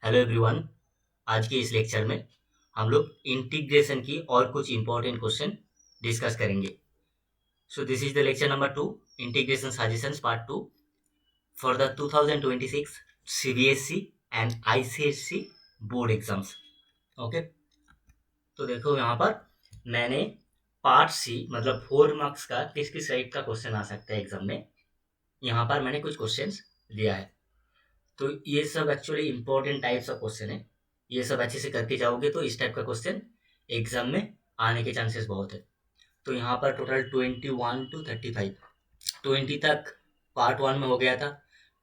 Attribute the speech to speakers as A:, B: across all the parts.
A: Hello everyone. आज के इस लेक्चर में हम लोग इंटीग्रेशन की और कुछ इंपॉर्टेंट क्वेश्चन डिस्कस करेंगे। So this is the lecture number 2, integration suggestions part 2 for the 2026 CBSE and ICSE board exams. Okay, तो देखो यहाँ पर मैंने पार्ट सी मतलब 4 मार्क्स का किस किस टाइप का क्वेश्चन आ सकता है एग्जाम में, यहाँ पर मैंने कुछ क्वेश्चंस दिया है। तो ये सब actually important types of question है। ये सब अच्छे से करके जाओगे तो इस टाइप का क्वेश्चन एग्जाम में आने के चांसेस बहुत है। तो यहाँ पर टोटल 21 to 35, 20 तक पार्ट 1 में हो गया था,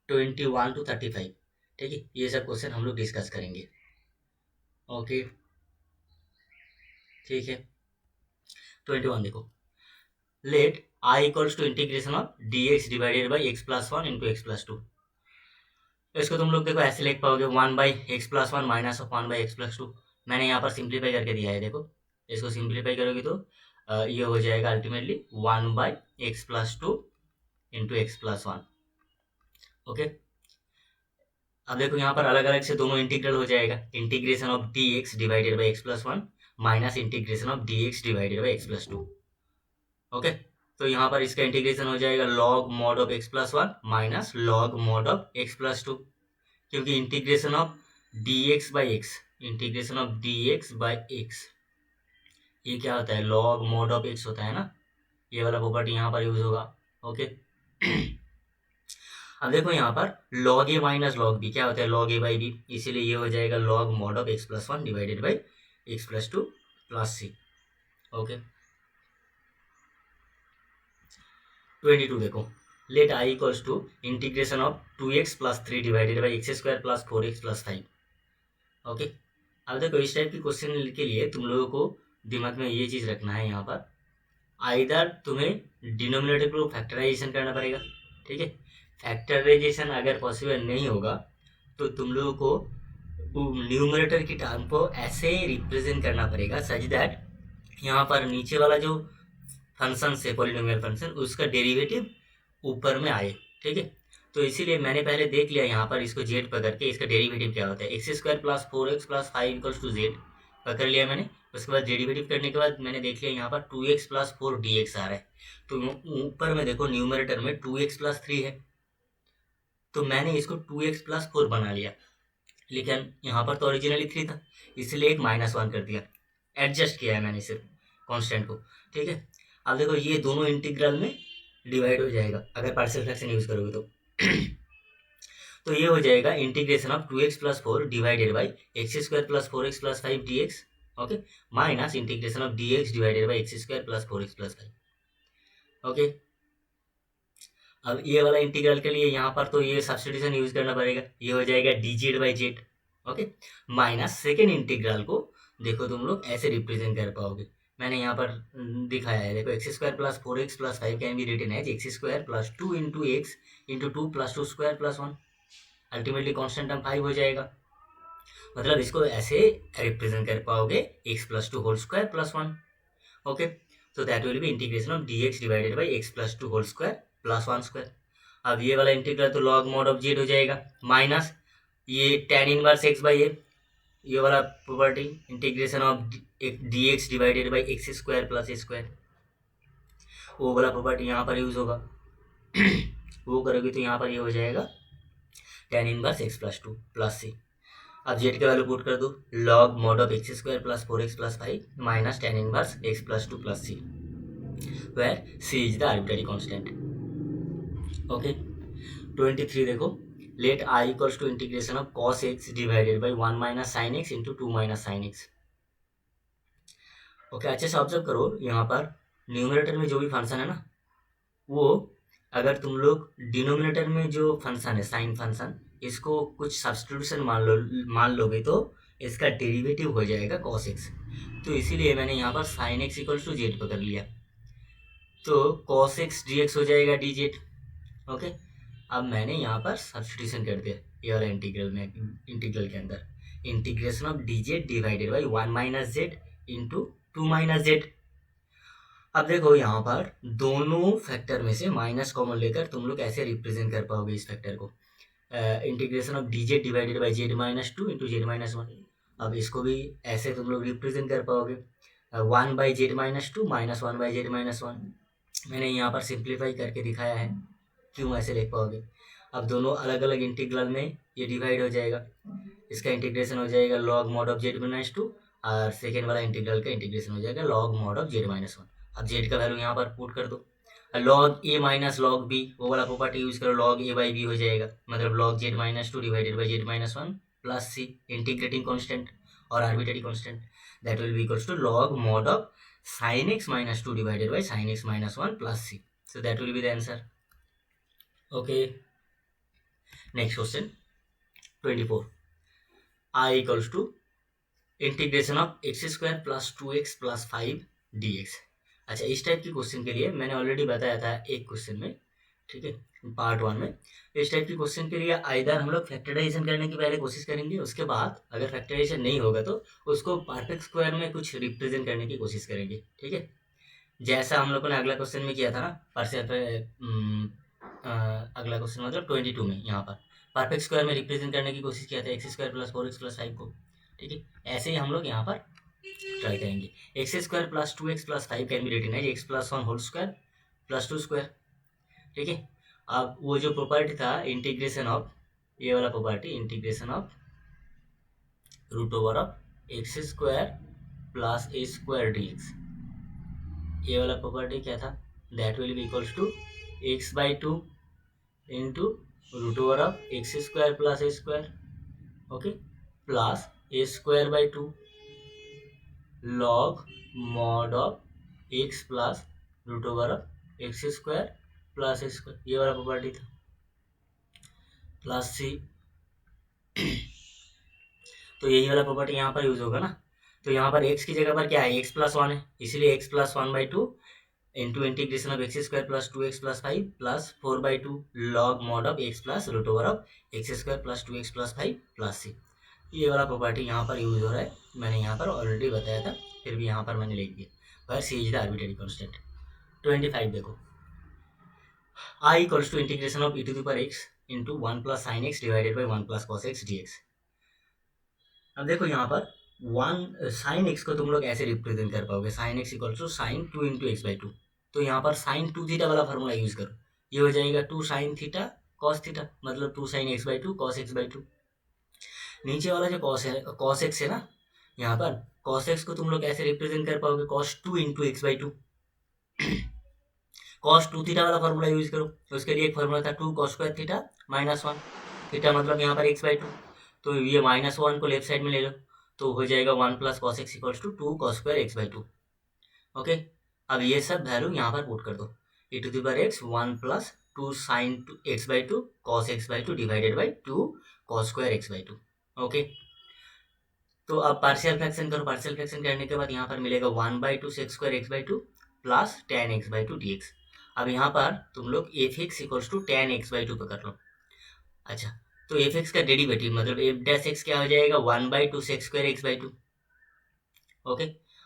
A: 21 to 35। ठीक है, ये सब क्वेश्चन हम लोग डिस्कस करेंगे। ओके, ठीक है। 21 देखो, let I equals to integration of d x divided by x plus one into x plus two. इसको तुम लोग देखो ऐसे लिख पाओगे 1/x+1 माइनस ऑफ 1/x+2। मैंने यहाँ पर सिंप्लीफाई करके दिया है। देखो इसको सिंप्लीफाई करोगे तो ये हो जाएगा ultimately 1/x+2 into x+1। Okay, अब देखो यहाँ पर अलग अलग से दोनों इंटीग्रल हो जाएगा। Integration of d x divided by x+1 minus integration of d x divided by x+2। Okay, तो यहाँ पर इसका इंटीग्रेशन हो जाएगा log mod of x+1 minus log mod of x+2, क्योंकि integration of d x by x, integration of d x by x ये क्या होता है, लॉग मॉड ऑफ एक्स होता है ना। ये वाला प्रॉपर्टी यहाँ पर यूज होगा। ओके, अब देखो यहाँ पर लॉग ए माइनस लॉग बी क्या होता है, लॉग ए बाई बी, इसीलिए ये हो जाएगा log mod of x+1 divided by x+2 plus C. Okay, 22 देखो, let I equals to integration of 2x+3 divided by x² plus 4x plus 5। Okay, अब देखो इस टाइप के क्वेश्चन के लिए तुम लोगों को दिमाग में ये चीज़ रखना है, यहाँ पर आइदर तुम्हें डिनोमिनेटर को फैक्टराइजेशन करना पड़ेगा। ठीक है, फैक्टराइजेशन अगर पॉसिबल नहीं होगा तो तुम लोगों को न्यूमरेटर की टर्म को ऐसे रिप्रेजेंट करना पड़ेगा सच दैट यहाँ पर नीचे वाला जो फंक्शन है पॉलिनोमियल फंक्शन उसका डेरिवेटिव ऊपर में आए। ठीक है, तो इसीलिए मैंने पहले देख लिया यहाँ पर इसको जेड पकड़ के इसका डेरिवेटिव क्या होता है, x² plus 4x plus 5 equals to z पकड़ लिया मैंने। उसके बाद डेरिवेटिव करने के बाद मैंने देख लिया यहाँ पर 2x प्लस 4 dx आ रहा है। तो ऊपर में देखो न्यूमरेटर में 2x प्लस 3 है, तो मैंने इसको 2x प्लस 4 बना लिया, लेकिन यहाँ पर तो ओरिजिनली 3 था इसलिए एक -1 कर दिया, एडजस्ट किया है मैंने सिर्फ कॉन्स्टेंट को। ठीक है, अब देखो ये दोनों इंटीग्रल में डिवाइड हो जाएगा अगर पार्शियल फ्रैक्शन यूज करोगे तो। तो ये हो जाएगा integration of 2x plus 4 divided by x² plus 4x plus 5 dx। Okay, minus integration of dx divided by x² plus 4x plus 5। Okay, अब ये वाला इंटीग्रल के लिए यहाँ पर तो ये सब्स्टिट्यूशन यूज करना पड़ेगा, ये हो जाएगा dz by Z. Okay, minus second integral को देखो तुम लोग ऐसे रिप्रेजेंट कर पाओगे, मैंने यहाँ पर दिखाया है। देखो x² plus 4x plus 5 can be written as x² plus 2 into x into 2 plus 2 square plus 1। Ultimately constant term 5 हो जाएगा, मतलब इसको ऐसे रिप्रेजेंट कर पाओगे x plus 2 whole square plus 1। Okay, so that will be integration of dx divided by x plus 2 whole square plus 1 square। अब ये वाला इंटीग्रल तो log mod ऑफ z हो जाएगा, माइनस ये tan इनवर्स x बाई ए, ये वाला property integration of dx divided by x square plus a square, वो वाला प्रॉपर्टी यहाँ पर यूज होगा। वो करोगे तो यहाँ पर ये हो जाएगा tan inverse x plus 2 plus c. अब जेड के वैल्यू पुट कर दो, log mod of x² plus 4x plus 5 minus tan inverse x plus 2 plus C, where c is the arbitrary constant। Okay, 23 देखो, let i equals to integration of cos x divided by 1 minus sine x into 2 minus sine x। Okay, अच्छे से observe करो, यहाँ पर numerator में जो भी function है ना, वो अगर तुम लोग डिनोमिनेटर में जो फंक्शन है साइन फंक्शन, इसको कुछ सब्स्टिट्यूशन मान लोगे तो इसका डेरिवेटिव हो जाएगा cos x। तो इसीलिए मैंने यहाँ पर sine x equals to z पकड़ लिया, तो cos x dx हो जाएगा dz। ओके, अब मैंने यहाँ पर सब्स्टिट्यूशन कर दिया ये वाला इंटीग्रल में, इंटीग्रल के अंदर integration of dz divided by 1 minus Z into 2 minus Z. अब देखो यहाँ पर दोनों फैक्टर में से माइनस कॉमन लेकर तुम लोग ऐसे रिप्रेजेंट कर पाओगे इस फैक्टर को, integration of D z divided by Z minus two into Z minus one. अब इसको भी ऐसे तुम लोग रिप्रेजेंट कर पाओगे, 1/z-2 माइनस 1/z-1। मैंने यहाँ पर सिंप्लीफाई करके दिखाया है, क्यों ऐसे लिख पाओगे। अब दोनों अलग अलग इंटीग्रल में ये डिवाइड हो जाएगा, इसका इंटीग्रेशन हो जाएगा log mod ऑफ z-2 और सेकेंड वाला इंटीग्रल का इंटीग्रेशन हो जाएगा log mod ऑफ z-1। अब z का वैल्यू यहाँ पर पुट कर दो, log a minus log b, वो वाला प्रॉपर्टी यूज करो, log a बाई बी हो जाएगा, मतलब log z-2 divided by z-1 plus c, integrating constant और arbitrary constant, that will be equals to log mod of sin x minus 2 divided by sin x minus 1 plus c. So that will be the answer. Okay. Next question 24. I equals to integration of x square plus 2x plus 5 dx। अच्छा, इस type के question के लिए मैंने already बताया था एक question में, ठीक है, पार्ट 1 में। इस टाइप के क्वेश्चन के लिए आइदर हम लोग फैक्टराइजेशन करने की पहले कोशिश करेंगे, उसके बाद अगर फैक्टराइजेशन नहीं होगा तो उसको परफेक्ट स्क्वायर में कुछ रिप्रेजेंट करने की कोशिश करेंगे, ठीक है। जैसा हम लोगों ने अगला क्वेश्चन में किया था ना, अगला क्वेश्चन मतलब 22 में, यहाँ पर परफेक्ट स्क्वायर में रिप्रेजेंट करने की कोशिश किया था x square plus 4x plus 5 को, ठीक है। ऐसे ही हम लोग यहाँ पर ट्राई करेंगे। X square plus 2x plus 5 can be written as x plus 1 whole square plus 2 square, ठीक है। अब वो जो प्रॉपर्टी था इंटीग्रेशन ऑफ, ये वाला property integration of root over of x square plus a square d x, ये वाला प्रॉपर्टी क्या था, that will be equals to x/2 into root over of x square plus a square, okay, plus a square by 2 log mod of x plus root over of x square plus a square, ये वाला property था, plus सी। तो यही वाला property यहाँ पर use होगा ना। तो यहाँ पर x की जगह पर क्या है, x प्लस 1 है, इसीलिए x plus 1/2 into integration of x square plus 2x plus 5 plus 4/2 log mod of x plus root over of x square plus 2x plus 5 plus c. ये वाला प्रॉपर्टी यहाँ पर यूज हो रहा है, मैंने यहाँ पर ऑलरेडी बताया था, फिर भी यहाँ पर मैंने लिख दिया, पर C is the arbitrary constant. 25 देखो, I equals to integration of e to the power x into 1 plus sine x divided by 1 plus cos x d x. अब देखो यहाँ पर 1 साइन एक्स को तुम लोग ऐसे रिप्रेजेंट कर पाओगे, sine x equals to sine 2 into x by 2। तो यहाँ पर साइन 2 थीटा वाला फॉर्मूला यूज करो, ये हो जाएगा 2 साइन थीटा कॉस थीटा, मतलब 2 sine x by 2 cos x by 2। नीचे वाला जो कॉस है, कॉस एक्स है ना, यहाँ पर कॉस एक्स को तुम लोग ऐसे रिप्रेजेंट कर पाओगे, cos 2 into x by 2। Cos 2 theta वाला फॉर्मूला यूज करो, तो उसके लिए एक फॉर्मूला था 2 cos square theta minus 1, theta मतलब यहाँ पर एक्स बाई 2, तो ये माइनस 1 को लेफ्ट साइड में ले लो, तो हो जाएगा 1 plus cos x equals to 2 cos square x by 2। Okay, अब ये सब वैल्यू यहाँ पर पुट कर दो, e to the power x 1 plus 2 sine x by 2 cos x by 2 divided by 2 cos square x by 2। Okay, तो अब partial fraction करो, पार्शियल फ्रैक्शन करने के बाद यहाँ पर मिलेगा 1/2 sec square x by 2 plus tan x by 2 d x. अब यहाँ पर तुम लोग f x equals to tan x by 2 पे कर लो। अच्छा, तो एफ एक्स का डेरिवेटिव मतलब एफ डैश एक्स क्या हो जाएगा, 1/2 sec square x by 2। Okay,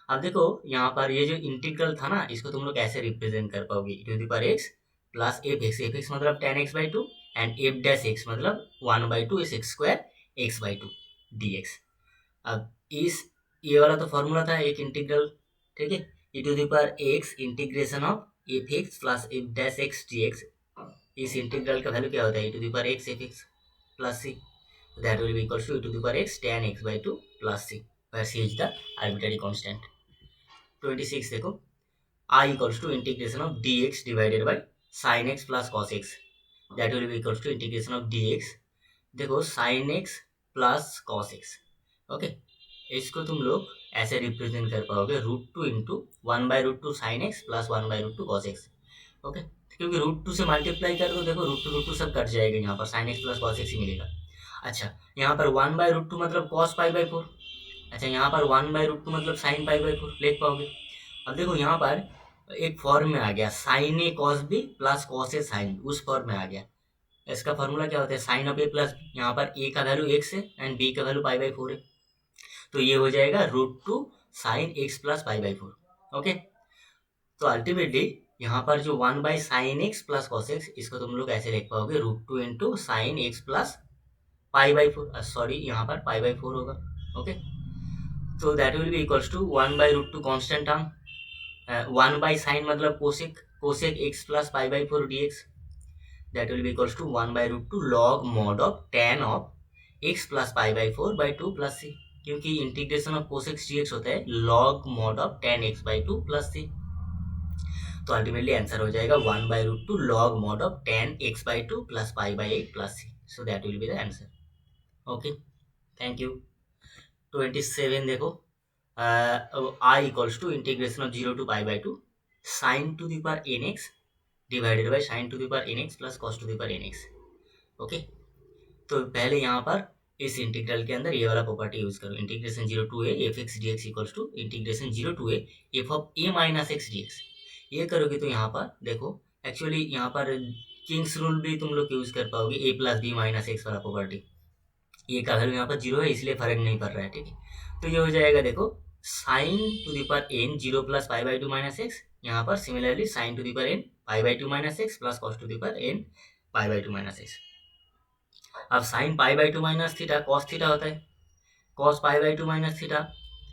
A: अब देखो यहाँ पर ये जो इंटीग्रल था ना, इसको तुम लोग ऐसे रिप्रेजेंट कर पाओगे, e to the power x plus f x मतलब tan x by 2 and f dash x मतलब 1/2 sec square x by 2 d x. अब इस ये वाला तो फॉर्मूला था एक इंटीग्रल, ठीक है, e to the power x integration of f x plus f dash x d x. इस इंटीग्रल का वैल्यू क्या होता है, e to the power x f x plus c, that will be equals to e to the power x tan x by 2 plus C, where c is the arbitrary constant। 26 देखो, I equals to integration of dx divided by sin x plus cos x, that will be equals to integration of dx, देखो sin x plus cos x। Okay, इसको तुम लोग ऐसे represent कर पाओगे √2 into 1/√2 sine x plus 1/√2 cos x. Okay, क्योंकि √2 से multiply कर दो, देखो √2 सब कट जाएगा, यहाँ पर sine x plus cos x ही मिलेगा। अच्छा, यहाँ पर 1/√2 मतलब कॉस पाई बाई 4। अच्छा, यहाँ पर 1/√2 मतलब साइन पाई बाई 4 लिख पाओगे। अब देखो यहाँ पर एक फॉर्म में आ गया, sign A cos B plus cos A sine B, उस फॉर्म में आ गया। इसका फॉर्मूला क्या होता है, साइन ऑफ ए प्लस, यहाँ पर ए का वैल्यू एक्स है एंड बी का वैल्यू पाई बाई 4 है, तो ये हो जाएगा √2 sine x plus pi by 4। Okay, तो अल्टीमेटली यहाँ पर जो 1/sin x plus cos x, इसको तुम लोग ऐसे लिख पाओगे √2 into sine x plus π/4, sorry यहाँ पर π/4 होगा। ओके, तो that will be equals to 1/√2 constant term, 1/sin मतलब cosec, cosec x plus π/4 dx, that will be equals to 1/√2 log mod of tan of x plus π/4/2 plus c, क्योंकि integration of cosec dx होता है log mod of tan x/2 plus c, तो ultimately answer हो जाएगा 1/√2 log mod of tan x/2 plus π/8 plus c, so that will be the answer. Okay, thank you. 27 देखो, I equals to integration of 0 to π/2 sine to the power nx divided by sine to the power nx plus cos to the power nx। Okay, तो पहले यहाँ पर इस integral के अंदर ये वाला प्रॉपर्टी यूज करो, integration 0 to a f x d x equals to integration 0 to a f of a minus x d x. ये करोगे तो यहाँ पर देखो, एक्चुअली यहाँ पर किंग्स रूल भी तुम लोग यूज कर पाओगे, a plus b minus x वाला प्रॉपर्टी। ये का वैल्यू यहाँ पर 0 है इसलिए फर्क नहीं पड़ रहा है, ठीक है। तो ये हो जाएगा देखो sine to the power n 0 plus π/2 minus x, यहाँ पर similarly sine to the power n π/2 minus x plus cos to the power n π/2 minus x. अब sine π/2 minus theta cos theta होता है, cos π/2 minus theta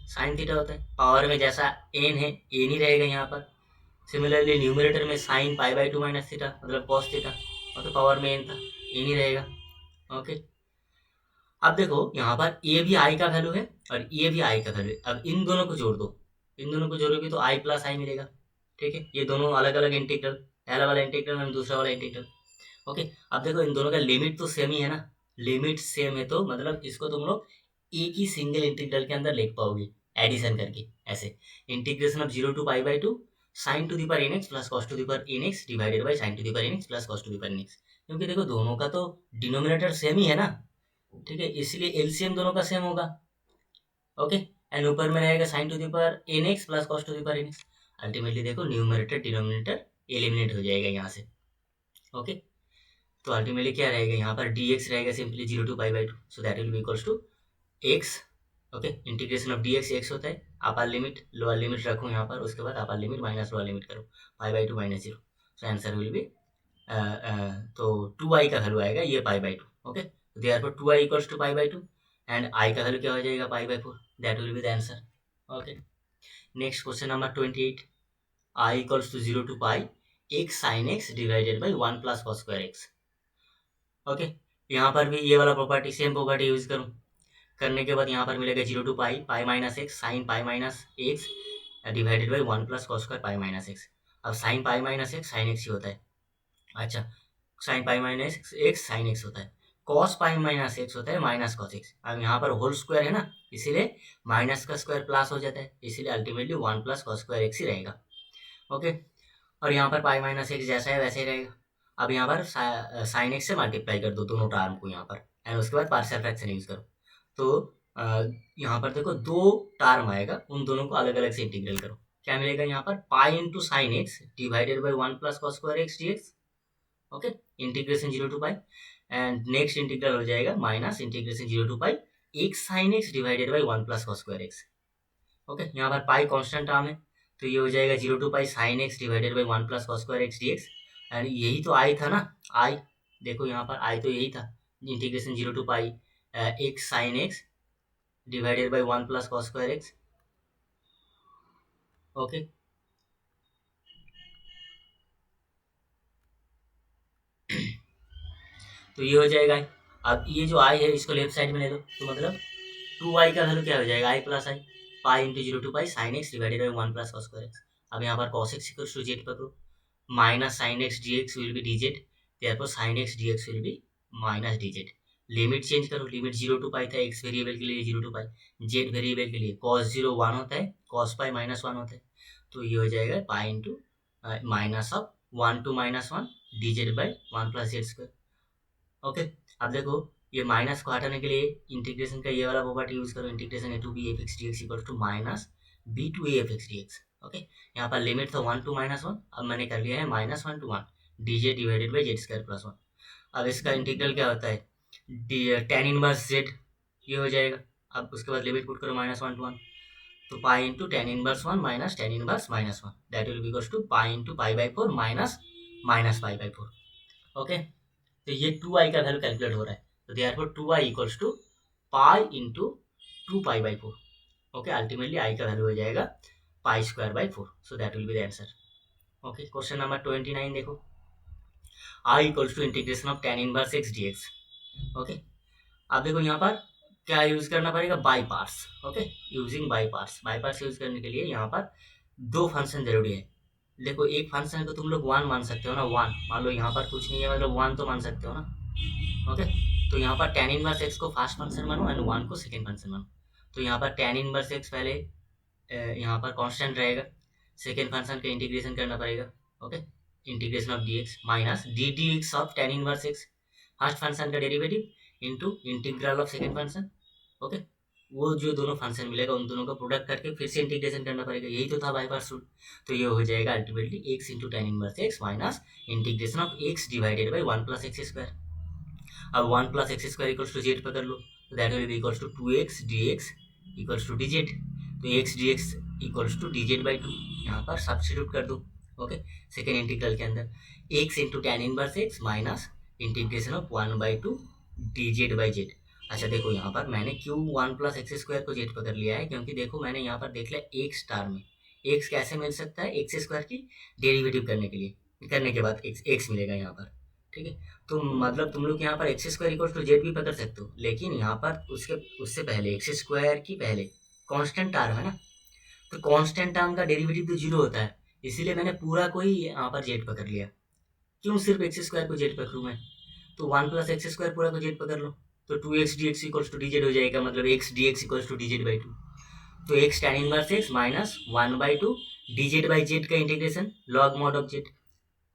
A: sine theta होता है। Power में जैसा n है n ही रहेगा यहाँ पर। सिमिलरली न्यूमरेटर में साइन π/2 माइनस थीटा मतलब कॉस थीटा, और तो पावर में n था, n ही रहेगा। ओके, अब देखो यहाँ पर ए भी आई का वैल्यू है और ये भी आई का वैल्यू है। अब इन दोनों को जोड़ दो, इन दोनों को जोड़ोगे तो आई प्लस आई मिलेगा, ठीक है। ये दोनों अलग अलग इंटीग्रल, पहला वाला इंटीग्रल और दूसरा वाला इंटीग्रल। ओके, अब देखो इन दोनों का लिमिट तो सेम ही है ना, लिमिट सेम है तो मतलब इसको तुम लोग एक ही सिंगल इंटीग्रल के अंदर लिख पाओगे एडिशन करके, ऐसे integration of 0 to π/2 sine to the power nx plus cos to the power nx divided by sine to the power nx plus cos to the power nx, क्योंकि देखो दोनों का तो डिनोमिनेटर सेम ही है ना, ठीक है, इसलिए एलसीएम दोनों का सेम होगा। ओके, एंड ऊपर में रहेगा sign to the power nx plus cos to the power nx। Ultimately देखो न्यूमरेटर डिनोमिनेटर एलिमिनेट हो जाएगा यहाँ से। ओके, तो अल्टीमेटली क्या रहेगा यहाँ पर dx रहेगा simply 0 to π/2, so that will be equals to x। Okay, integration of dx x होता है, अपर लिमिट लोअर लिमिट रखो यहाँ पर, उसके बाद upper limit minus lower limit करो, π/2 minus 0, so answer will be तो 2i का वैल्यू आएगा ये π/2। Okay, therefore 2i equals to π/2 and i का वैल्यू क्या हो जाएगा π/4, that will be the answer। okay, next question number 28, i equals to 0 to pi x sin x divided by 1 plus cos square x। Okay, यहाँ पर भी ये वाला property same property use करूँ, करने के बाद यहाँ पर मिलेगा 0 to pi minus x sine pi minus x divided by 1 plus cos square pi minus x. अब sine pi minus x sine x ही होता है, अच्छा sine pi minus x sine x होता है, कॉस पाई माइनस एक्स होता है minus cos x. अब यहाँ पर होल स्क्वायर है ना, इसीलिए माइनस का स्क्वायर प्लस हो जाता है, इसीलिए ultimately 1 plus cos square x ही रहेगा। ओके, और यहाँ पर पाई माइनस एक्स जैसा है वैसे ही रहेगा। अब यहाँ पर साइन एक्स से मल्टीप्लाई कर दो दोनों टर्म को यहाँ पर, एंड उसके बाद पार्शियल फ्रैक्शन यूज करो। तो यहाँ पर देखो दो टर्म आएगा, उन दोनों को अलग अलग से इंटीग्रल करो, क्या मिलेगा यहाँ पर pi into sine x divided by 1 plus cos square x d x. Okay, integration 0 to pi, and next integral हो जाएगा minus integration 0 to pi x sine x divided by 1 plus cos square x. Okay, यहाँ पर पाई constant term है, तो ये हो जाएगा 0 to pi sine x divided by 1 plus cos square x d x, and यही तो आई था ना, आई देखो यहाँ पर आई तो यही था, integration 0 to pi x sine x divided by 1 plus cos square x. Okay, तो ये हो जाएगा। अब ये जो आई है इसको लेफ्ट साइड में ले लो, तो मतलब 2i का वैल्यू क्या हो जाएगा I plus I, pi into 0 to pi sine x divided by 1 plus cos square x. अब यहाँ पर cos x equals to z पकड़ो, minus sine x d x will be d z, therefore sine x d x will be minus d z. Limit change करो, limit 0 to pi था x variable के लिए 0 to pi, Z variable के लिए cos 0 1 होता है, cos pi minus 1 होता है, तो ये हो जाएगा pi into minus of 1 to minus 1 d z by 1 plus z square. Okay, अब देखो ये माइनस को हटाने के लिए इंटीग्रेशन का ये वाला प्रॉपर्टी यूज करो, integration a to b f x d x equal to minus b to a f x d x. Okay, यहाँ पर लिमिट था 1 टू माइनस 1, अब मैंने कर लिया है minus 1 to 1 d z divided by z square plus 1। अब इसका इंटीग्रल क्या होता है टेन इनवर्स जेड, ये हो जाएगा। अब उसके बाद लिमिट पुट करो माइनस 1 टू 1, तो pi into tan inverse 1 minus tan inverse minus 1 that will be equals to pi into pi by 4 minus minus pi by 4। Okay, तो ये 2i का वैल्यू कैलकुलेट हो रहा है, तो therefore 2i equals to pi into 2 pi by 4। Okay, ultimately i का value हो जाएगा pi square by 4, so that will be the answer. Okay, question number 29 देखो, i equals to integration of tan inverse x d x. Okay, अब देखो यहाँ पर क्या use करना पड़ेगा, by parts. Okay, using by parts. By parts use करने के लिए यहाँ पर दो फंक्शन जरूरी है। देखो, एक फंक्शन को तुम लोग वन मान सकते हो ना, वन मान लो, यहाँ पर कुछ नहीं है मतलब वन तो मान सकते हो ना। ओके, तो यहाँ पर टेन इनवर्स एक्स को फर्स्ट फंक्शन मानो एंड वन को सेकेंड फंक्शन मानो। तो यहाँ पर टेन इनवर्स एक्स पहले यहाँ पर कांस्टेंट रहेगा, सेकेंड फंक्शन का इंटीग्रेशन करना पड़ेगा। Okay, integration of d x minus d d x of tan inverse x, first function का derivative into integral of second function. Okay, वो जो दोनों फंक्शन मिलेगा उन दोनों का प्रोडक्ट करके फिर से इंटीग्रेशन करना पड़ेगा, यही तो था बाई पार्ट्स रूल। तो ये हो जाएगा ultimately x into tan inverse x minus integration of x divided by one plus x square. अब one plus x square equals to z पकड़ लो, तो that will be equals to two x d x equals to d z. तो x d x equals to d z by two, यहाँ पर substitute कर दो। Okay, second integral के अंदर x into tan inverse x minus integration of one by two d z by Z. अच्छा देखो, यहाँ पर मैंने क्यों वन प्लस एक्स स्क्वायर को जेड पकड़ लिया है, क्योंकि देखो मैंने यहाँ पर देख लिया एक स्टार में एक्स कैसे मिल सकता है, एक्स स्क्वायर की डेरिवेटिव करने के बाद एक्स मिलेगा यहाँ पर। ठीक है, तो मतलब तुम लोग यहाँ पर x square equal to z भी पकड़ सकते हो, लेकिन यहाँ पर उससे पहले एक्स स्क्वायर की पहले कांस्टेंट टर्म है ना, तो कांस्टेंट टर्म का डेरिवेटिव तो जीरो होता है, इसीलिए मैंने पूरा को ही यहाँ पर जेड पकड़ लिया। क्यों सिर्फ एक्स स्क्वायर को जेड पकड़ूँ मैं, तो वन प्लस एक्स स्क्वायर पूरा को जेड पकड़ लो, तो two x d x equals to d z हो जाएगा, मतलब x d x equals to d z by two. तो x tan inverse x minus one by two d z by z का integration log mod of z.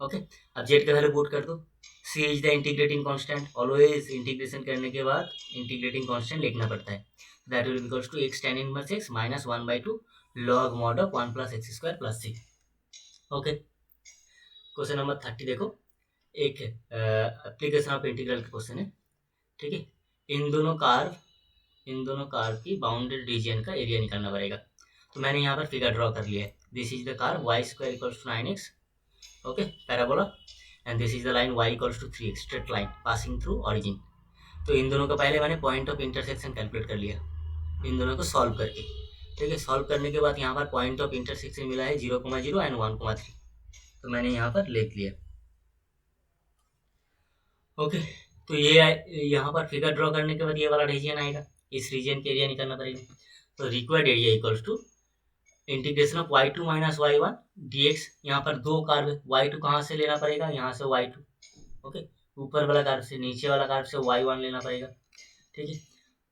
A: Okay, अब z का value put कर दो, c is the integrating constant, always integration करने के बाद integrating constant लिखना पड़ता है। That will equals to x tan inverse x minus one by two log mod of one plus x square plus C. Okay, question number 30 देखो, एक application of integral का question है। ठीक है, इन दोनों कार्व की बाउंडेड रीजन का area निकालना पड़ेगा। तो मैंने यहाँ पर फिगर ड्रॉ कर लिया है, this is the curve y square equals to 9x, okay, parabola, and this is the line y equals to 3x, straight line passing through origin. तो इन दोनों का पहले मैंने पॉइंट ऑफ इंटरसेक्शन कैलकुलेट कर लिया, इन दोनों को सॉल्व करके। ठीक है, सॉल्व करने के बाद यहाँ पर पॉइंट ऑफ इंटरसेक्शन मिला है 0,0 एंड 1,3, तो मैंने यहाँ पर लिख लिया। ओके, तो ये यहाँ पर फिगर ड्रॉ करने के बाद ये वाला रीजन आएगा, इस रीजन के एरिया निकालना पड़ेगा। तो required area equals to integration of y2 minus y1 dx। यहाँ पर दो कार्व, y2 कहाँ से लेना पड़ेगा, यहाँ से y2, ओके, ऊपर वाला कार्व से, नीचे वाला कार्व से y1 लेना पड़ेगा। ठीक है,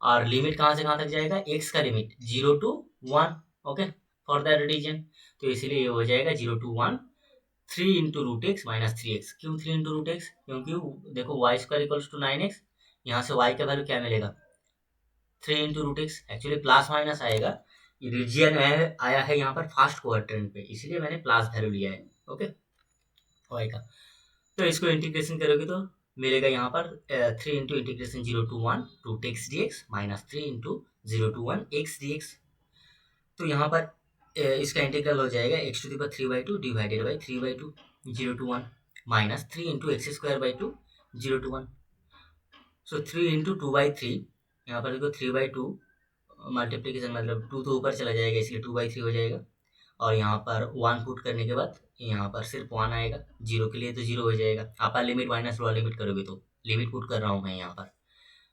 A: और लिमिट कहाँ से कहाँ तक जाएगा, x का limit 0 to 1, okay, for that region. तो इसीलिए ये हो जाएगा 0 to 1 3 into root x minus 3x। क्यों 3 इंटू रूट एक्स, क्योंकि देखो Y square equals to 9x, यहाँ से y का वैल्यू क्या मिलेगा 3 into root x, actually plus minus आएगा, रीजियन आया है यहाँ पर फर्स्ट क्वाड्रेंट पे, इसलिए मैंने प्लस वैल्यू लिया है। ओके, y का, तो इसको इंटीग्रेशन करोगे तो मिलेगा यहाँ पर 3 into integration 0 to 1 root x d x minus 3 into 0 to 1 x d x. तो यहाँ पर इसका इंटीग्रल हो जाएगा x to the power 3/2 divided by 3/2 0 to 1 minus 3 into x square by 2 0 to 1। So 3 into 2/3, यहाँ पर देखो 3/2 मल्टीप्लीकेशन मतलब 2 तो ऊपर चला जाएगा, इसलिए 2/3 हो जाएगा, और यहाँ पर 1 पुट करने के बाद यहाँ पर सिर्फ 1 आएगा, 0 के लिए तो 0 हो जाएगा। अपर लिमिट माइनस लोअर लिमिट करोगे तो लिमिट पुट कर रहा हूँ मैं यहाँ पर।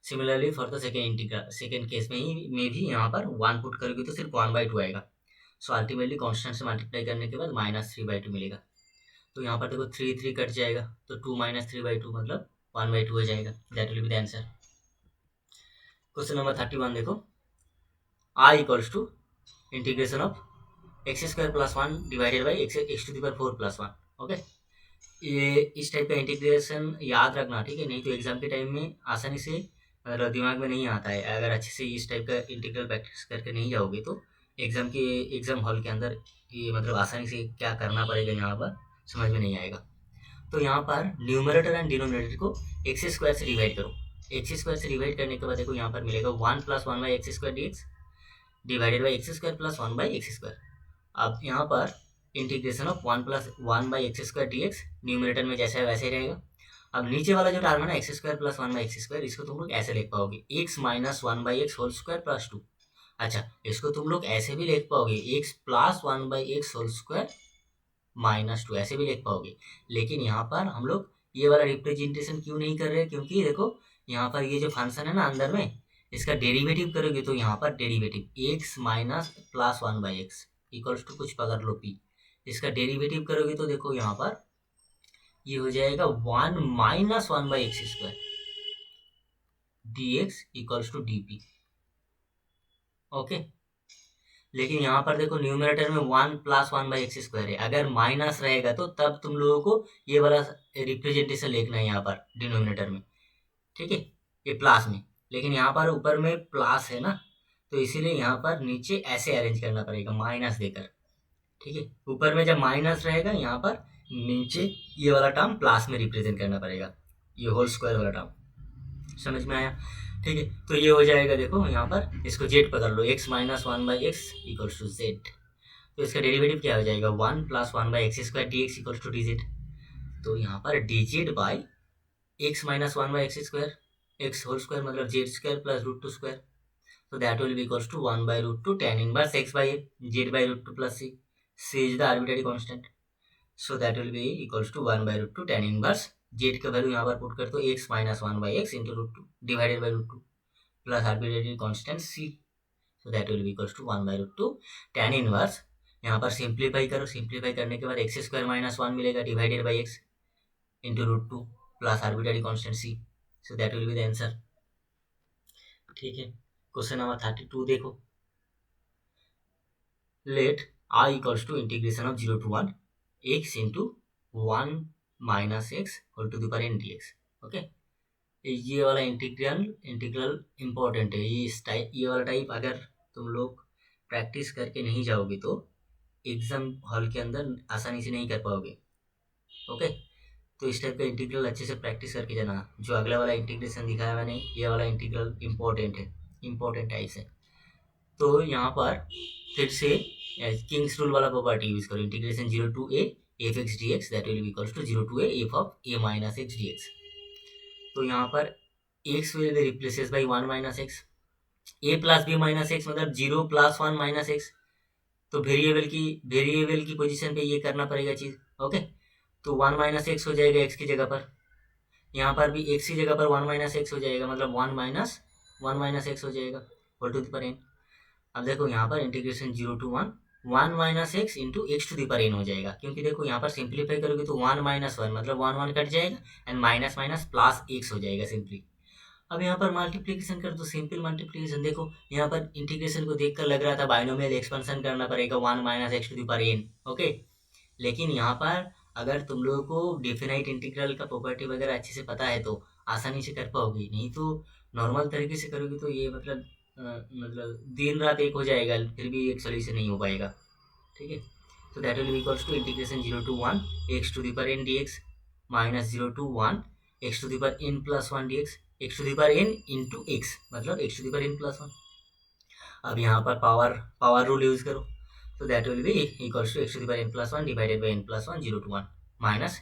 A: Similarly for the second case में भी यहाँ पर 1 पुट करोगे तो सिर्फ 1/2 आएगा। सो अल्टीमेटली कांस्टेंट से मल्टीप्लाई करने के बाद माइनस 3/2 मिलेगा। तो यहाँ पर देखो 3 कट जाएगा, तो 2 माइनस 3/2 मतलब 1/2 हो जाएगा, that will be the answer. Question number 31 देखो, i equals to integration of x square plus 1 divided by x to the power 4 plus 1। Okay, ये इस टाइप का इंटीग्रेशन याद रखना, ठीक है, नहीं तो एग्जाम के टाइम में आसानी से मतलब दिमाग में नहीं आता है। अगर अच्छे से इस टाइप का इंटीग्रल प्रैक्टिस करके नहीं जाओगे तो एग्जाम हॉल के अंदर ये मतलब आसानी से क्या करना पड़ेगा यहाँ पर समझ में नहीं आएगा। तो यहाँ पर न्यूमरेटर एंड डिनोमिनेटर को एक्स स्क्वायर से डिवाइड करो, एक्स स्क्वायर से डिवाइड करने के बाद देखो यहाँ पर मिलेगा 1 + 1/x² dx divided by x square plus 1/x²। अब यहाँ पर integration of 1+1/x² dx numerator में जैसा है वैसे ही रहेगा। अब नीचे वाला जो टर्म है ना x² प्लस 1/x², इसको तुम लोग ऐसे लिख पाओगे x माइनस 1/x² प्लस 2। अच्छा, इसको तुम लोग ऐसे भी लिख पाओगे x प्लस 1/x² माइनस 2, ऐसे भी लिख पाओगे। लेकिन यहाँ पर हम लोग ये वाला रिप्रेजेंटेशन क्यों नहीं कर रहे, क्योंकि देखो यहाँ पर ये जो फंक्शन है ना अंदर में, इसका डेरिवेटिव करोगे तो यहाँ पर derivative x minus plus 1/x equals to कुछ पकड़ लो p, इसका डेरिवेटिव करोगे तो देखो यहाँ पर ये हो जाएगा 1 minus 1/x² dx equals to dp। Okay, लेकिन यहाँ पर देखो न्यूमरेटर में 1 प्लस 1/x² है, अगर माइनस रहेगा तो तब तुम लोगों को ये वाला रिप्रेजेंटेशन लिखना है यहाँ पर डिनोमिनेटर में, ठीक है, ये प्लस में। लेकिन यहाँ पर ऊपर में प्लस है ना, तो इसीलिए यहाँ पर नीचे ऐसे अरेंज करना पड़ेगा माइनस देकर, ठीक है। ऊपर में जब माइनस रहेगा यहाँ पर नीचे ये वाला टर्म प्लस में रिप्रेजेंट करना पड़ेगा, ये होल स्क्वायर वाला टर्म। समझ में आया? ठीक है, तो ये हो जाएगा, देखो यहाँ पर इसको जेड पकड़ लो, x minus 1/x equals to z. तो इसका डेरिवेटिव क्या हो जाएगा 1 plus 1/x² dx equals to dz। तो यहाँ पर dz by x minus 1/x², x whole square मतलब z² plus √2²। So that will be equals to 1/√2 tan inverse x by a, z by √2 plus c. C is the arbitrary constant. So that will be equals to 1/√2 tan inverse z का value यहाँ पर put कर दो x minus 1/x into √2 divided by √2 plus arbitrary constant c। So that will be equals to 1/√2 tan inverse, यहाँ पर simplify करो, simplify करने के बाद x² माइनस 1 मिलेगा divided by x into √2 plus arbitrary constant c। So that will be the answer। ठीक है, question number 32 देखो, let i equals to integration of 0 to 1 x into 1 minus x whole to the power n dx। Okay, ये वाला integral important है। ये वाला type अगर तुम लोग प्रैक्टिस करके नहीं जाओगे तो एग्जाम हॉल के अंदर आसानी से नहीं कर पाओगे। ओके, तो इस टाइप का इंटीग्रल अच्छे से प्रैक्टिस करके जाना। जो अगला वाला इंटीग्रेशन दिखाया मैंने, ये वाला इंटीग्रल इम्पोर्टेंट है, इम्पोर्टेंट टाइप्स है। तो यहाँ पर फिर से किंग्स रूल वाला प्रॉपर्टी यूज करो, integration 0 to a f x d x that will be equals to 0 to a f of a minus x d x. तो यहाँ पर x will be replaces by 1 minus x, a plus b minus x मतलब 0 plus 1 minus x. तो variable की position पे ये करना पड़ेगा चीज। ओके, तो 1 माइनस एक्स हो जाएगा x की जगह पर, यहाँ पर भी x की जगह पर 1 माइनस एक्स हो जाएगा, मतलब 1 माइनस एक्स हो जाएगा whole to the power n। अब देखो यहाँ पर integration 0 to 1 minus x into x to the power n हो जाएगा, क्योंकि देखो यहाँ पर सिंप्लीफाई करोगे तो 1 माइनस 1 मतलब 1 कट जाएगा and minus minus plus x हो जाएगा सिंपली। अब यहाँ पर मल्टीप्लीकेशन कर दो, सिंपल मल्टीप्लीकेशन। देखो यहाँ पर इंटीग्रेशन को देखकर लग रहा था बाइनोमियल एक्सपेंशन करना पड़ेगा 1 minus x to the power n। Okay, लेकिन यहाँ पर अगर तुम लोगों को डेफिनाइट इंटीग्रल का प्रॉपर्टी वगैरह अच्छे से पता है तो आसानी से कर पाओगे, नहीं तो नॉर्मल तरीके से करोगे तो ये मतलब दिन रात एक हो जाएगा, फिर भी एक सोल्यूशन नहीं हो पाएगा। ठीक है, तो that will be equals to integration 0 to 1 x to the power n dx minus 0 to 1 x to the power n plus 1 dx, x to the power n into x मतलब x to the power n plus 1। अब यहाँ पर power rule use करो, so that will be equals to x to the power n plus 1 divided by n plus 1 0 to 1 minus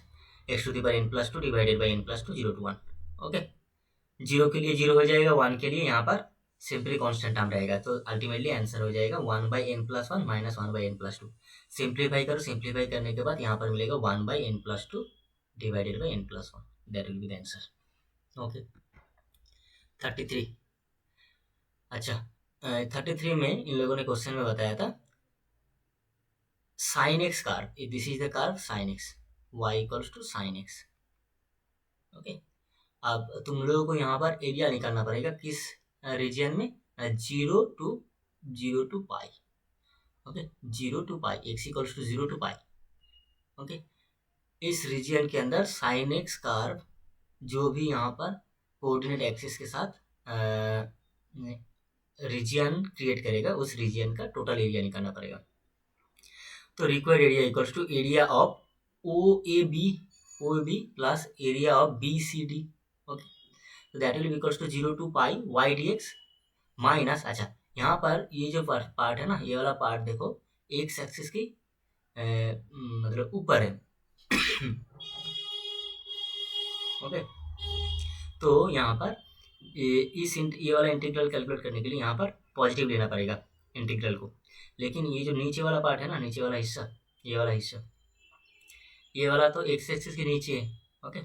A: x to the power n plus 2 divided by n plus 2 0 to 1। Okay, 0 के लिए 0 हो जाएगा, 1 के लिए यहाँ पर simply constant term रहेगा, तो अल्टीमेटली आंसर हो जाएगा 1 by n plus 1 minus 1 by n plus 2। Simplify करो, सिंप्लीफाई करने के बाद यहाँ पर मिलेगा 1 by n plus 2 divided by n plus 1, that will be the answer. Okay, 33। अच्छा, 33 में इन लोगों ने क्वेश्चन में बताया था sin x curve, this is the curve sin x, y equals to sin x। Okay, अब तुम लोगों को यहाँ पर एरिया निकालना पड़ेगा किस रीजन में, 0 to pi. Okay, 0 to pi, x equals to 0 to pi. Okay, इस रीजन के अंदर sin x कर्व जो भी यहाँ पर कोऑर्डिनेट एक्सिस के साथ रीजन क्रिएट करेगा, उस रीजन का टोटल एरिया निकालना पड़ेगा। तो required area equals to area of OAB plus area of BCD। Okay, तो that will be equals to 0 to pi y dx minus, अच्छा यहाँ पर ये जो पार्ट है ना, ये वाला पार्ट देखो एक्स एक्सिस की मतलब ऊपर है। ओके, तो यहाँ पर ये वाला इंटीग्रल कैलकुलेट करने के लिए यहाँ पर पॉजिटिव लेना पड़ेगा इंटीग्रल को। लेकिन ये जो नीचे वाला पार्ट है ना, नीचे वाला हिस्सा, ये वाला हिस्सा, ये वाला तो एक्स एक्सिस के नीचे है। ओके,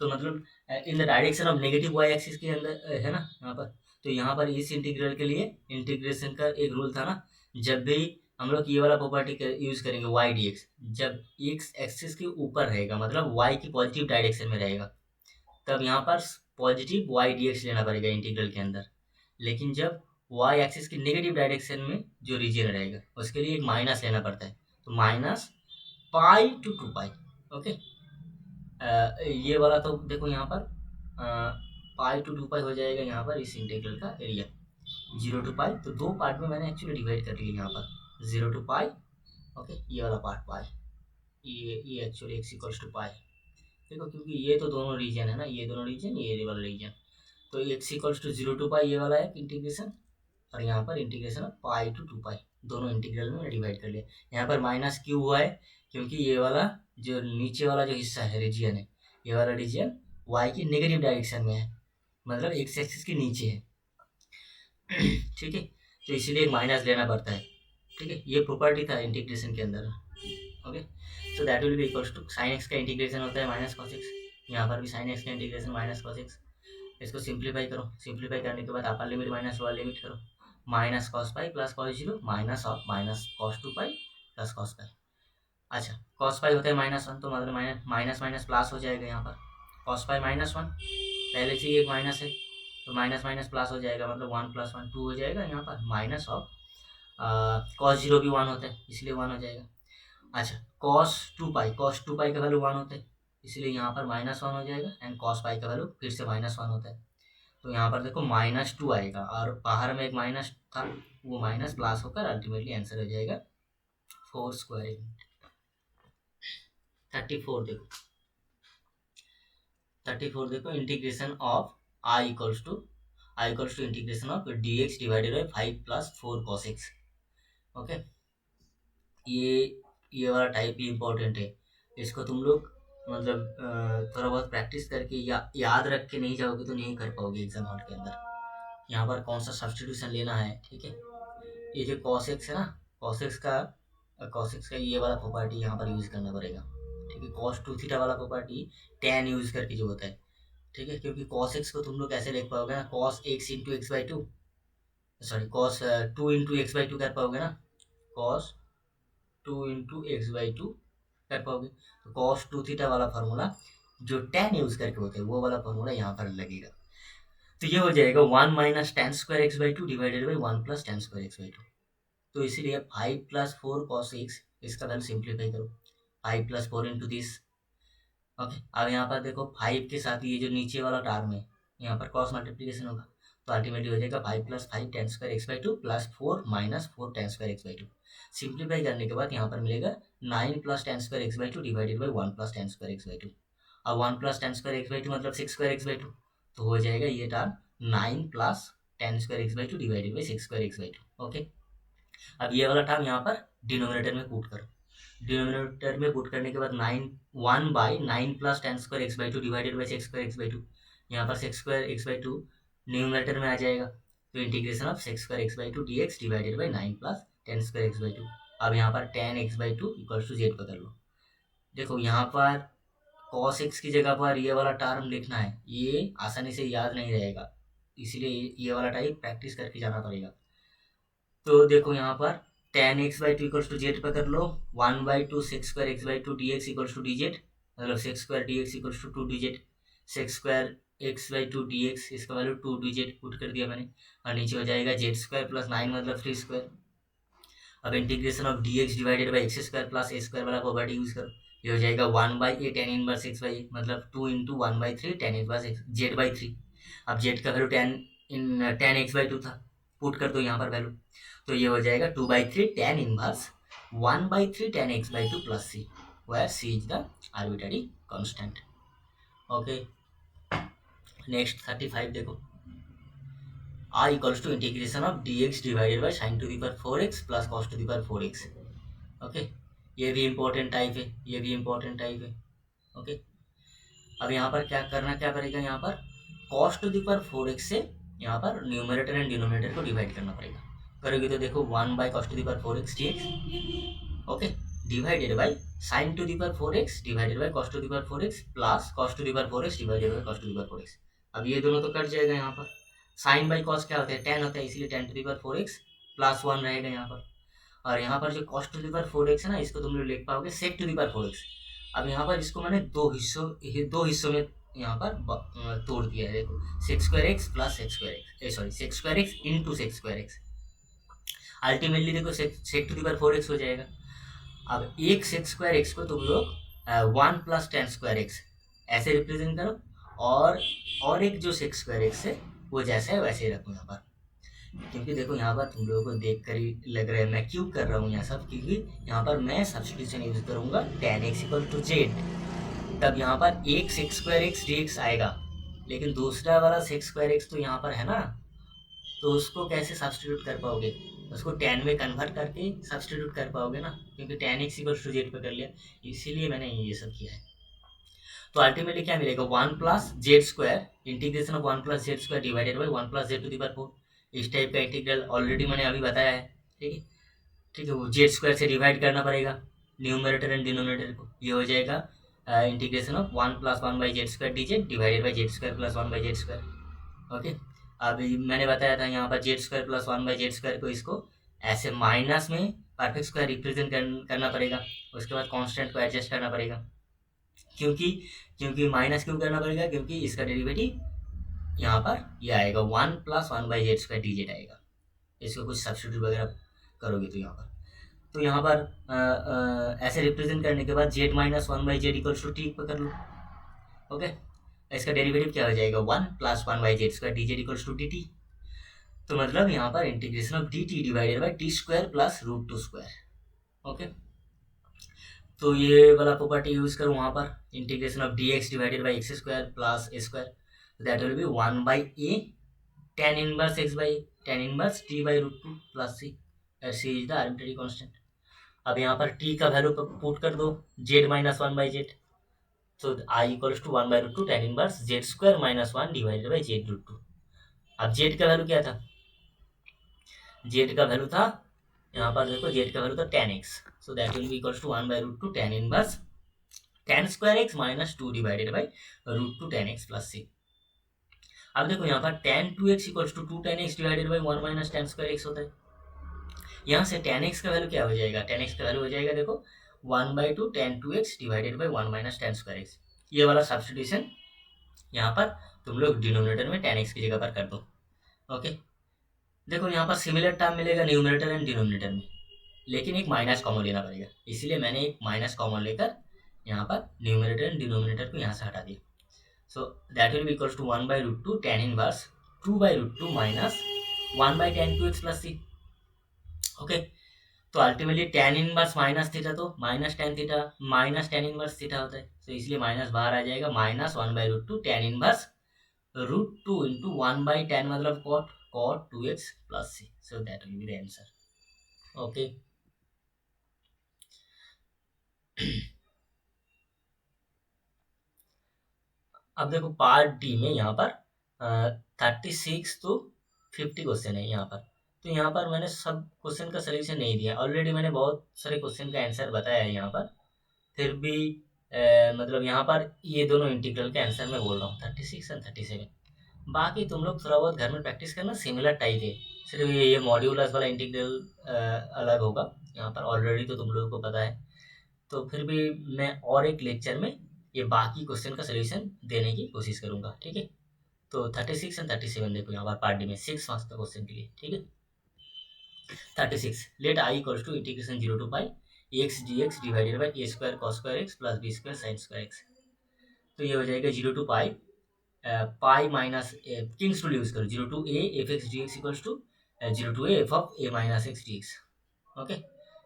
A: तो मतलब in the direction of negative y axis के अंदर है ना यहाँ पर। तो यहाँ पर इस इंटीग्रल के लिए इंटीग्रेशन का एक रूल था ना, जब भी हम लोग ये वाला प्रॉपर्टी यूज करेंगे वाई डी एक्स, जब एक्स एक्सिस के ऊपर रहेगा मतलब वाई की पॉजिटिव डायरेक्शन में रहेगा, तब यहाँ पर पॉजिटिव वाई डी एक्स लेना पड़ेगा इंटीग्रल के अंदर। लेकिन जब वाई एक्सिस की नेगेटिव डायरेक्शन में जो रीजन रहेगा उसके लिए एक माइनस लेना पड़ता है, तो minus pi to 2 pi. Okay, ये वाला तो देखो यहाँ पर पाई टू 2 पाई हो जाएगा यहाँ पर इस इंटीग्रल का एरिया 0 to पाई। तो दो पार्ट में मैंने एक्चुअली डिवाइड कर लिया यहाँ पर 0 to पाई। ओके, ये वाला पार्ट पाई, ये एक्चुअली एक्स इक्वल्स टू पाई। देखो क्योंकि ये तो दोनों रीजन है ना, ये दोनों रीजन, ये वाला रीजन, तो एक्स इक्वल्स टू 0 to पाई ये वाला है इंटीग्रेशन, और यहाँ पर इंटीग्रेशन ऑफ पाई टू 2 पाई, दोनों इंटीग्रल में डिवाइड कर लिया। यहाँ पर माइनस क्यों हुआ है, क्योंकि ये वाला जो नीचे वाला जो हिस्सा है रीजन है, ये वाला रीजन वाई की नेगेटिव डायरेक्शन में है, मतलब एक्स एक्सिस के नीचे है। ठीक है, तो इसीलिए एक माइनस लेना पड़ता है। ठीक है, ये प्रॉपर्टी था इंटीग्रेशन के अंदर। Okay, so that will be equals to sine x का इंटीग्रेशन होता है माइनस कॉस एक्स, यहाँ पर भी साइन एक्स का इंटीग्रेशन माइनस कॉस एक्स। इसको सिंप्लीफाई करो, सिंप्लीफाई करने के बाद upper limit minus lower limit करो, minus cos pi plus cos zero minus of minus cos 2 pi plus cos pi. अच्छा, कॉस पाई होता है -1, तो मतलब माइनस माइनस प्लस हो जाएगा यहाँ पर, कॉस पाई -1 पहले से ही एक माइनस है, तो माइनस माइनस प्लस हो जाएगा, मतलब 1 + 1 2 हो जाएगा यहाँ पर, माइनस ऑफ कॉस जीरो भी 1 होता है इसलिए 1 हो जाएगा। अच्छा, कॉस टू पाई का वैल्यू 1 होता है इसलिए यहाँ पर -1 हो जाएगा, एंड कॉस पाई का वैल्यू फिर से -1 होता है, तो यहाँ पर देखो -2 आएगा, और बाहर में एक माइनस था, वो माइनस प्लस होकर अल्टीमेटली आंसर हो जाएगा 4 स्क्वायर। 34 देखो, 34 देखो, integration of I equals to integration of d x divided by 5 + 4 cos x। Okay, ये वाला टाइप भी इम्पोर्टेंट है, इसको तुम लोग मतलब थोड़ा बहुत प्रैक्टिस करके या याद रख के नहीं जाओगे तो नहीं कर पाओगे एग्जाम हॉल के अंदर। यहाँ पर कौन सा सब्सटीट्यूशन लेना है, ठीक है, ये जो cos x है ना, cos x का ये वाला प्रॉपर्टी यहाँ पर यूज करना पड़ेगा। ठीक है, cos 2 थीटा वाला प्रॉपर्टी tan यूज करके जो होता है, ठीक है, क्योंकि cos x को तुम लोग कैसे लिख पाओगे ना, cos x into x by to, sorry cos 2 into x by to कर पाओगे ना, cos 2 into x by to कर पाओगे, तो cos 2 थीटा वाला फार्मूला जो tan यूज करके होता है वो वाला फार्मूला यहाँ पर लगेगा, तो ये हो जाएगा 1 - tan square x by two divided by 1 + tan square x by two. तो इसीलिए 5 + 4 cos x, इसका वैल्यू सिंप्लीफाई करो, 5 + 4 इंटू दिस। ओके, अब यहाँ पर देखो 5 के साथ ये जो नीचे वाला टर्म है, यहाँ पर क्रॉस मल्टीप्लीकेशन होगा, तो अल्टीमेटली हो जाएगा 5 + 5 tan square x by two plus 4 - 4 tan square x by to. Simplify करने के बाद यहाँ पर मिलेगा 9 + tan square x by two divided by 1 + tan square x by two. अब 1 + tan square x by to मतलब 6 स्क्वायर एक्स बाई टू, तो हो जाएगा ये term 9 + tan square x by two divided by 6 square x by to. Okay, अब ये वाला term यहाँ पर डिनोमिनेटर में पुट करो, डिनोमिनेटर में पुट करने के बाद 1/9 + tan square x by two divided by 6 square x by two, यहाँ पर 6 square x by two numerator में आ जाएगा, तो integration of 6 square x by two d x divided by 9 + tan square x by two. अब यहाँ पर tan x by two equals to z पकड़ लो। देखो यहाँ पर cos x की जगह पर ये वाला टर्म लिखना है, ये आसानी से याद नहीं रहेगा, इसीलिए ये वाला टाइप प्रैक्टिस करके जाना पड़ेगा। तो देखो यहाँ पर tan x by two equals to z पकड़ लो, 1/2 6 square x by two d x equals to d z, मतलब 6 square d x equals to 2 d z, 6 square x by two d x, इसका वैल्यू 2 डी जेड पुट कर दिया मैंने, और नीचे हो जाएगा जेड स्क्वायर प्लस 9 मतलब 3 स्क्वायर। अब integration of d x divided by x square plus a square वाला प्रॉपर्टी यूज करो, ये हो जाएगा 1/a tan inverse x by मतलब 2 into 1/3 tan inverse x Z by 3। अब जेड का value tan x by to था, पुट कर दो यहाँ पर वैल्यू, तो ये हो जाएगा 2/3 tan inverse 1/3 tan x by two plus c, where c is the arbitrary constant। Okay, next 35 देखो, I equals to integration of d x divided by sine to the power 4x plus cos to the power 4x। Okay, ये भी important type है, ये भी important type है। Okay, अब यहाँ पर क्या पड़ेगा, यहाँ पर cos to the power 4x से यहाँ पर न्यूमरेटर एंड डिनोमिनेटर को डिवाइड करना पड़ेगा। करोगे तो देखो 1 by cos to the power 4x dx, okay, divided by sine to the power 4x divided by cos to the power 4x plus cos to the power 4x divided by cos to the power 4x। अब ये दोनों तो cut जाएगा, यहाँ पर sign by cos क्या होता है, 10 होता है, इसीलिए 10 to the power 4x plus 1 रहेगा यहाँ पर। और यहाँ पर जो cos to the power 4x है ना, इसको तुम लोग लिख पाओगे सेक टू दी पावर 4x। अब यहाँ पर इसको मैंने दो हिस्सों में यहाँ पर तोड़ दिया है, देखो sex square x plus sex square x, sorry sex square x into sex square x. Ultimately देखो सेक टू दी पावर 4x हो जाएगा। अब एक सेक्स स्क्वायर एक्स को तुम लोग 1 प्लस टेन स्क्वायर एक्स ऐसे रिप्रेजेंट करो, और एक जो सेक्स स्क्वायर एक्स है वो जैसा है वैसे ही रखो यहाँ पर। क्योंकि देखो यहाँ पर तुम लोगों को देख कर ही लग रहा है मैं क्यों कर रहा हूँ यहाँ सब, क्योंकि यहाँ पर मैं सब्स्टिट्यूशन यूज करूँगा tan x equal to z. तब यहाँ पर एक sec square x d x आएगा, लेकिन दूसरा वाला सेक्स स्क्वायर एक्स तो यहाँ पर है ना, तो उसको कैसे सब्स्टिट्यूट कर पाओगे, उसको tan में कन्वर्ट करके सब्स्टिट्यूट कर पाओगे ना, क्योंकि tan x equal to z पे कर लिया, इसीलिए मैंने ये सब किया है। तो अल्टीमेटली क्या मिलेगा, 1 plus z square integration of 1 plus z square divided by 1 plus z to the power 4। इस टाइप का इंटीग्रल ऑलरेडी मैंने अभी बताया है, ठीक है। ठीक है, वो जेड स्क्वायर से डिवाइड करना पड़ेगा न्यूमरेटर एंड डिनोमिनेटर को, ये हो जाएगा integration of 1 plus 1 by z square d z divided by z square plus 1 by z square. Okay, अभी मैंने बताया था यहाँ पर Z square plus 1 by z square को इसको ऐसे माइनस में परफेक्ट स्क्वायर रिप्रेजेंट करना पड़ेगा, उसके बाद कॉन्स्टेंट को एडजस्ट करना पड़ेगा। क्योंकि क्योंकि माइनस क्यों करना पड़ेगा, क्योंकि इसका डेरिवेटिव यहाँ पर ये आएगा 1 plus 1 by z square d Z आएगा। इसको कुछ सब्स्टिट्यूट वगैरह करोगे तो यहाँ पर ऐसे रिप्रेजेंट करने के बाद z minus 1 by z equals to t कर लो। ओके, इसका डेरिवेटिव क्या हो जाएगा, 1 plus 1 by z square d z equals to d t. तो मतलब यहाँ पर integration of d t divided by t square plus root two square. Okay, तो ये वाला प्रॉपर्टी यूज करूँ वहाँ पर, integration of d x divided by x square plus a square, that will B 1 by a tan inverse x by tan inverse t by root two plus c, c is the arbitrary constant. अब यहाँ पर t का value put कर दो, z minus 1 by z, तो I equals to 1 by root two tan inverse z square minus 1 divided by z root two. अब z का value क्या था, z का वैल्यू था यहाँ पर देखो, z का वैल्यू था tan x, so that will be equals to 1 by root two tan inverse tan square x minus 2 divided by root two tan x plus c. अब देखो यहाँ पर tan 2x equals to 2 tan x divided by 1 minus tan square x होता है। यहाँ से tan x का value क्या हो जाएगा, tan x का वैल्यू हो जाएगा देखो 1 by two tan 2x divided by 1 minus tan square x। ये वाला सब्स्टिट्यूशन यहाँ पर तुम लोग डिनोमिनेटर में tan x की जगह पर कर दो। ओके, देखो यहाँ पर सिमिलर टर्म मिलेगा न्यूमरेटर एंड डिनोमिनेटर में, लेकिन एक माइनस कॉमन लेना पड़ेगा, इसीलिए मैंने एक माइनस कॉमन लेकर यहाँ पर न्यूमरेटर एंड डिनोमिनेटर को यहाँ से हटा दिया। So that will be equals to 1 by root 2 tan inverse 2 by root 2 minus 1 by tan 2x plus c। Okay, तो ultimately tan inverse minus theta, तो minus tan theta minus tan inverse theta होता है, तो इसलिए minus बाहर आ जाएगा, minus 1 by root two tan inverse root two into 1 by tan मतलब cot 2x plus c, so that will be the answer। Okay, अब देखो पार्ट डी में यहाँ पर 36 to 50 क्वेश्चन है यहाँ पर, तो यहाँ पर मैंने सब क्वेश्चन का सोल्यूशन नहीं दिया, ऑलरेडी मैंने बहुत सारे क्वेश्चन का आंसर बताया है यहाँ पर, फिर भी मतलब यहाँ पर ये दोनों इंटीग्रल के आंसर मैं बोल रहा हूँ 36 और 37। बाकी तुम लोग थोड़ा बहुत घर में प्रैक्टिस करना, सिमिलर टाइप है, सिर्फ ये मॉड्यूलस वाला इंटीग्रल अलग होगा, यहाँ पर ऑलरेडी तो तुम लोगों को पता है। तो फिर भी मैं और एक लेक्चर में ये बाकी क्वेश्चन का सोल्यूशन देने की कोशिश करूंगा, ठीक है। तो 36 और 37 देखो यहाँ पर पार्ट डी में 6 मार्क्स का क्वेश्चन के लिए, ठीक है। 36 let I equals to integration 0 to pi x d x divided by a square cos square x plus b square sine square x. तो ये हो जाएगा 0 to pi pi minus king's rule use करो, 0 to a f x d x equals to 0 to a f of a minus x d x. Okay,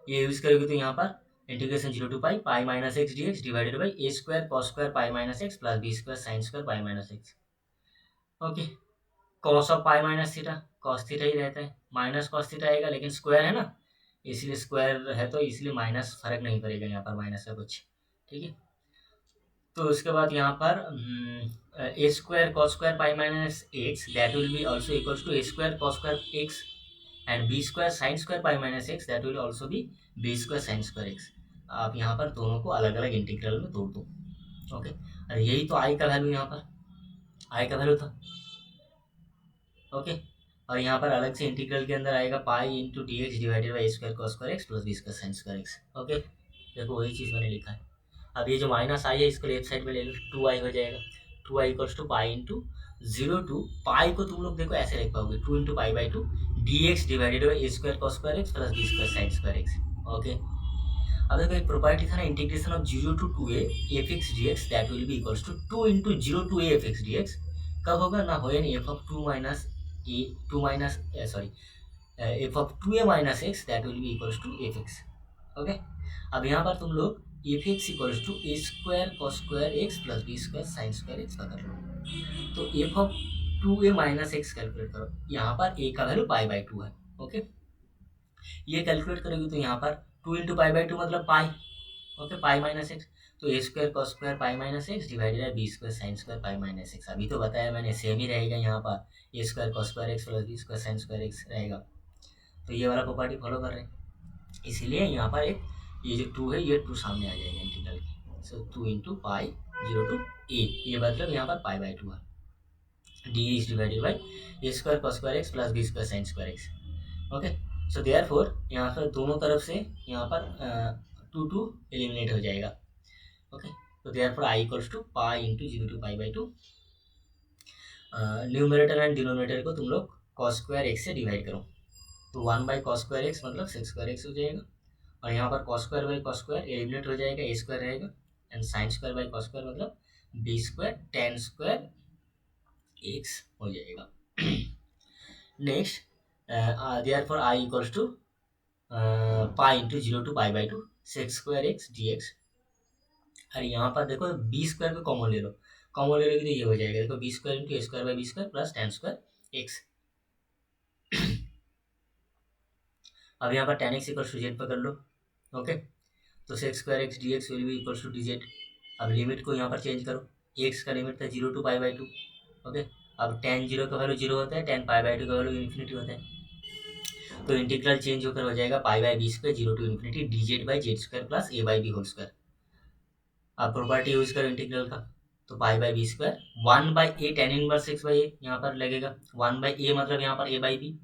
A: ये use करोगे तो यहाँ पर integration 0 to pi pi minus x d x divided by a square cos square pi minus x plus b square sine square pi minus x. Okay, cos of pi minus theta, cos theta ही रहता है, minus cos theta आएगा, लेकिन square है ना, इसलिए square है तो इसलिए माइनस, फर्क नहीं पड़ेगा यहाँ पर माइनस का कुछ, ठीक है। तो उसके बाद यहाँ पर a square cos square pi minus x that will be also equals to a square cos square x and b square sine square pi minus x that will also be b square sine square x. आप यहाँ पर दोनों को अलग अलग integral में तोड़ दो, ओके। और यही तो आई का वैल्यू, यहाँ पर आई का वैल्यू था, ओके। और यहाँ पर अलग से इंटीग्रल के अंदर आएगा pi into d x divided by square cos square x plus b square sine square x, okay. देखो वही चीज़ मैंने लिखा है। अब ये जो माइनस आई है इसको लेफ्ट साइड में ले लो, 2i हो जाएगा, 2i equals to pi into 0 to pi को तुम लोग देखो ऐसे लिख पाओगे 2 into pi by 2 d x divided by a square cos square x plus b square sine square x, okay. अब देखो एक प्रॉपर्टी था ना, integration of 0 to 2a f x d x that will be equals to 2 into 0 to a f x d x, कब होगा ना, होए नहीं, f of 2 minus a 2 minus sorry f of 2a minus x that will be equals to f x, okay. अब यहाँ पर तुम लोग f x equals to a square cos square x plus b square sine square x का कर लो। तो f of 2a minus x calculate करो, यहाँ पर a का वैल्यू पाई बाई 2 है, ओके। ये कैलकुलेट करोगे तो यहाँ पर 2 इंटू पाई बाई 2 मतलब pi, okay, pi minus x, तो a square cos square pi minus x divided by b square sine square pi minus x. अभी तो बताया मैंने सेम ही रहेगा, यहाँ पर a square cos square x plus b square sine square x रहेगा। तो ये वाला प्रॉपर्टी फॉलो कर रहे हैं, इसीलिए यहाँ पर एक ये जो 2 है ये 2 सामने आ जाएगा इंटीग्रल की। सो 2 इंटू पाई 0 टू ए, ये मतलब यहाँ पर पाई बाई 2 है, d is divided by a square cos square x plus b square sine square x, okay. So therefore यहाँ पर दोनों तरफ से यहाँ पर 2 एलिमिनेट हो जाएगा, ओके। तो therefore I equals to pi into 0 to pi by 2, numerator and denominator को तुम लोग कॉस स्क्वायर एक्स से डिवाइड करो, तो 1 बाई कॉस स्क्वायर एक्स मतलब सेक्स स्क्वायर एक्स हो जाएगा, और यहाँ पर cos square by cos square eliminate हो जाएगा, ए स्क्वायर रहेगा, and sine square by cos square मतलब b square tan square x हो जाएगा। Next therefore I equals to pi into 0 to pi by 2 sec square x d x. और यहाँ पर देखो बी स्क्वायर को कॉमन ले लो, कॉमन ले लोगे तो ये हो जाएगा, देखो b square into a square by b square plus tan square x. अब यहाँ पर tan x equals to z पकड़ लो, ओके। तो sec square x d x will be equals to d z. अब लिमिट को यहाँ पर चेंज करो, एक्स का लिमिट था 0 टू पाई बाई 2, ओके। अब टेन 0 का वैल्यू 0 होता है, टेन पाई बाई 2 का वैल्यू इन्फिनिटी होता है, तो इंटीग्रल चेंज होकर हो जाएगा pi by b square 0 to infinity d z by z square plus a by b whole square. अब प्रॉपर्टी यूज करो इंटीग्रल का, तो pi by b square 1 by a tan inverse x by a यहाँ पर लगेगा, 1 by a मतलब यहाँ पर a by b,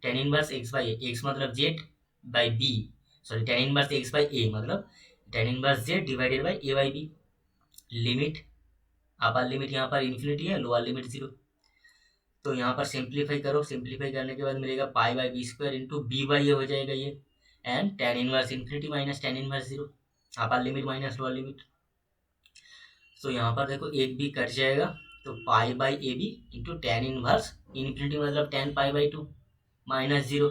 A: tan inverse x by a, x मतलब z by b, sorry tan inverse x by a मतलब ten inverse z divided by a by b. Limit upper limit यहाँ पर infinity है, lower limit 0, तो यहाँ पर simplify करो, simplify करने के बाद मिलेगा pi by b square into b by a हो जाएगा ये, and tan inverse infinity minus tan inverse 0, upper limit minus lower limit. तो यहाँ पर देखो एक बी कट जाएगा, तो pi by a b into tan inverse infinity मतलब tan pi by 2 minus 0,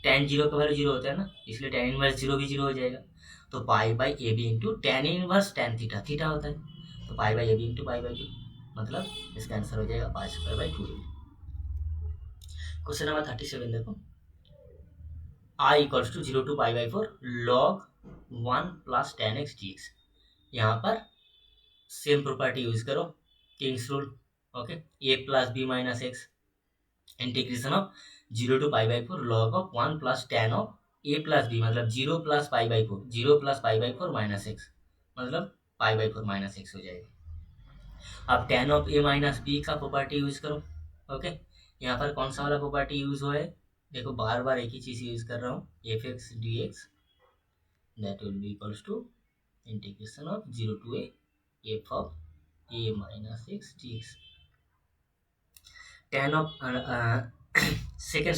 A: tan 0 का वैल्यू 0 होता है ना, इसलिए टेन इनवर्स 0 भी 0 हो जाएगा, तो pi by a b into tan inverse tan theta, theta होता है, तो pi by a b into pi by 2 मतलब इसका आंसर हो जाएगा pi square by 2। Question number 37 देखो, I equals to 0 to pi by 4 log 1 plus tan x d x. यहाँ पर सेम प्रॉपर्टी यूज करो, King's rule, okay. A plus b minus x integration of 0 to pi by 4 log of 1 plus tan of a plus b मतलब 0 plus pi by 4, 0 plus pi by 4 minus x मतलब pi by 4 minus x हो जाएगा। अब tan of a minus b का property use करो, okay. यहाँ पर कौन सा वाला प्रॉपर्टी यूज हुआ है, देखो बार बार एक ही चीज यूज कर रहा हूँ, f x d x that will be equals to integration of 0 to a f of a minus x d x. Then of second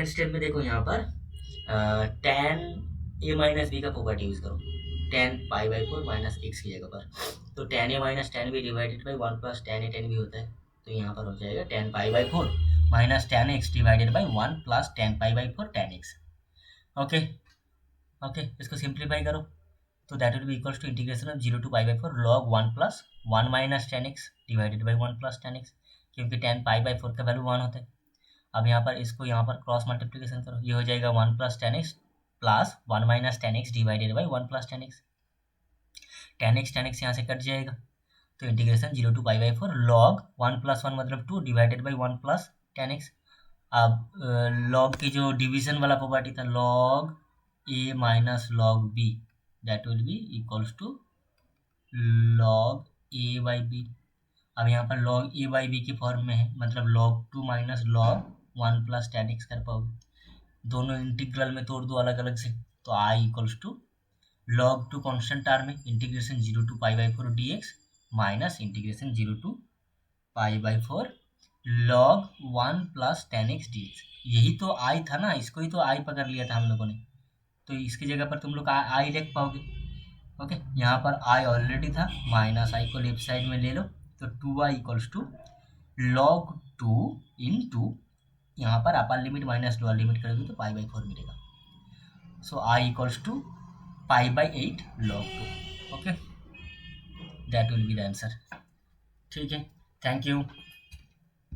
A: step में देखो यहाँ पर टेन ए माइनस बी का प्रॉपर्टी यूज करो, tan pi by 4 minus x की जगह पर, तो tan a minus tan b divided by 1 plus tan a tan b होता है, तो यहाँ पर हो जाएगा tan pi by 4 minus tan x divided by 1 plus tan pi by 4 tan x, okay. Okay इसको सिंप्लीफाई करो, तो that will be equals to integration of 0 to pi by 4 log 1 plus 1 minus tan x divided by 1 plus tan x, क्योंकि tan π/4 का value 1 होता है। अब यहाँ पर इसको यहाँ पर क्रॉस मल्टीप्लिकेशन करो, ये हो जाएगा 1 + tan x plus 1 - tan x divided by 1 + tan x। tan x यहाँ से कट जाएगा, तो इंटीग्रेशन 0 to π/4 log 1 + 1 मतलब 2 डिवाइडेड बाई 1 + tan x। अब लॉग की जो डिवीजन वाला प्रॉपर्टी था, log a minus log b, that will be equals to log a by b। अब यहाँ पर log a बाई b की फॉर्म में है, मतलब log 2 minus log 1 + tan x कर पाओगे। दोनों इंटीग्रल में तोड़ दो अलग अलग से, तो i equals to log 2 constant term में integration 0 to π/4 dx minus integration 0 to π/4 log 1 + tan x dx। यही तो i था ना, इसको ही तो i पकड़ लिया था हम लोगों ने, तो इसकी जगह पर तुम लोग i लिख पाओगे। ओके, यहाँ पर i ऑलरेडी था, माइनस i को लेफ्ट साइड में ले लो, तो 2i equals to log 2 into यहाँ पर upper limit minus lower limit करोगे तो π/4 मिलेगा। So i equals to π/8 log 2। Okay, that will be the answer. ठीक है, थैंक यू।